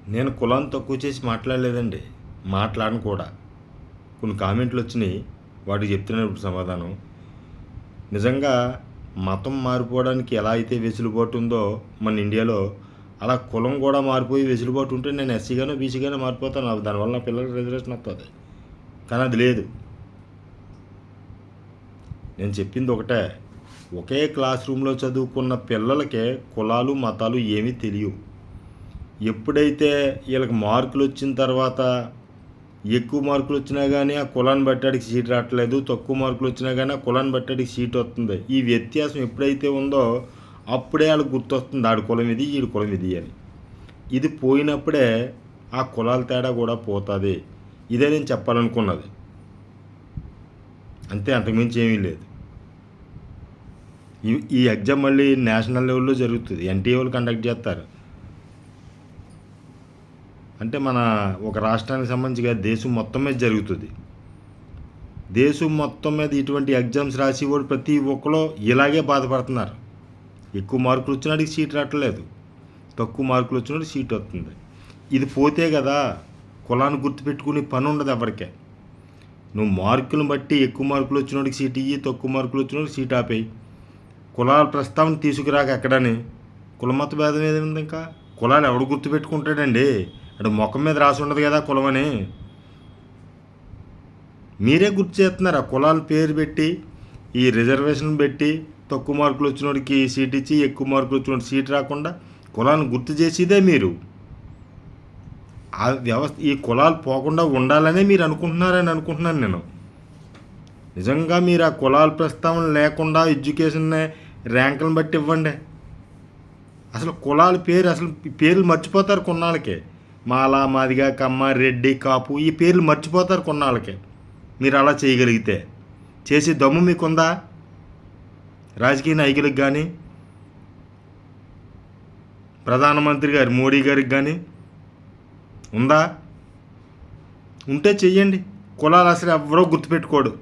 నేను కులాన్ని తక్కువ చేసి మాట్లాడలేదండి. మాట్లాడను కూడా. కొన్ని కామెంట్లు వచ్చినాయి. వాటికి చెప్తున్నాను ఇప్పుడు సమాధానం. నిజంగా మతం మారిపోవడానికి ఎలా అయితే వెసులుబాటు ఉందో మన ఇండియాలో, అలా కులం కూడా మారిపోయి వెసులుబాటు ఉంటే నేను ఎస్సీగానో బీసీగానో మారిపోతాను. దానివల్ల నా పిల్లలకి రిజర్వేషన్ వస్తుంది. కానీ అది లేదు. నేను చెప్పింది ఒకటే, ఒకే క్లాస్ రూమ్లో చదువుకున్న పిల్లలకే కులాలు మతాలు ఏమీ తెలియవు. ఎప్పుడైతే వీళ్ళకి మార్కులు వచ్చిన తర్వాత ఎక్కువ మార్కులు వచ్చినా కానీ ఆ కులాన్ని బట్టాడికి సీట్ రావట్లేదు, తక్కువ మార్కులు వచ్చినా కానీ ఆ కులాన్ని బట్టాడికి సీట్ వస్తుంది. ఈ వ్యత్యాసం ఎప్పుడైతే ఉందో అప్పుడే వాళ్ళకి గుర్తొస్తుంది ఆడి కులం ఇది, ఈడి కులం ఇది అని. ఇది పోయినప్పుడే ఆ కులాల తేడా కూడా పోతుంది. ఇదే నేను చెప్పాలనుకున్నది. అంతే, అంతకుమించి ఏమీ లేదు. ఈ ఎగ్జామ్ మళ్ళీ నేషనల్ లెవెల్లో జరుగుతుంది. ఎన్టీఏ వాళ్ళు కండక్ట్ చేస్తారు. అంటే మన ఒక రాష్ట్రానికి సంబంధించి దేశం మొత్తం మీద జరుగుతుంది. దేశం మొత్తం మీద ఇటువంటి ఎగ్జామ్స్ రాసేవాడు ప్రతి ఒక్కరు ఇలాగే బాధపడుతున్నారు. ఎక్కువ మార్కులు వచ్చినాడికి సీట్ రావట్లేదు, తక్కువ మార్కులు వచ్చినాడికి సీట్ వస్తుంది. ఇది పోతే కదా కులాన్ని గుర్తుపెట్టుకునే పని ఉండదు ఎవరికే. నువ్వు మార్కులను బట్టి ఎక్కువ మార్కులు వచ్చినోడికి సీట్ ఇయ్యి, తక్కువ మార్కులు వచ్చినోడికి సీట్ ఆపేయి. కులాల ప్రస్తావన తీసుకురాక ఎక్కడని. కులమత భేదం ఏది ఉంది? ఇంకా కులాలు ఎవడు గుర్తుపెట్టుకుంటాడండి? అంటే ముఖం మీద రాసి ఉండదు కదా కులం అని. మీరే గుర్తు చేస్తున్నారు. ఆ కులాల పేరు పెట్టి, ఈ రిజర్వేషన్ పెట్టి, తక్కువ మార్కులు వచ్చినోడికి సీట్ ఇచ్చి, ఎక్కువ మార్కులు వచ్చినోడికి సీట్ రాకుండా కులాన్ని గుర్తు చేసేదే మీరు. ఆ వ్యవస్థ, ఈ కులాలు పోకుండా ఉండాలనే మీరు అనుకుంటున్నారని అనుకుంటున్నాను నేను. నిజంగా మీరు ఆ కులాల ప్రస్తావన లేకుండా ఎడ్యుకేషన్ ర్యాంకులను బట్టి ఇవ్వండి. అసలు కులాల పేరు, అసలు పేర్లు మర్చిపోతారు కొన్నాళ్ళకే. మాల, మాదిగ, కమ్మ, రెడ్డి, కాపు, ఈ పేర్లు మర్చిపోతారు కొన్నాళ్ళకే. మీరు అలా చేయగలిగితే. చేసే దమ్ము మీకుందా? రాజకీయ నాయకులకు కానీ, ప్రధానమంత్రి గారు మోడీ గారికి కానీ ఉందా? ఉంటే చెయ్యండి. కులాలు అసలు ఎవరో గుర్తుపెట్టుకోడు.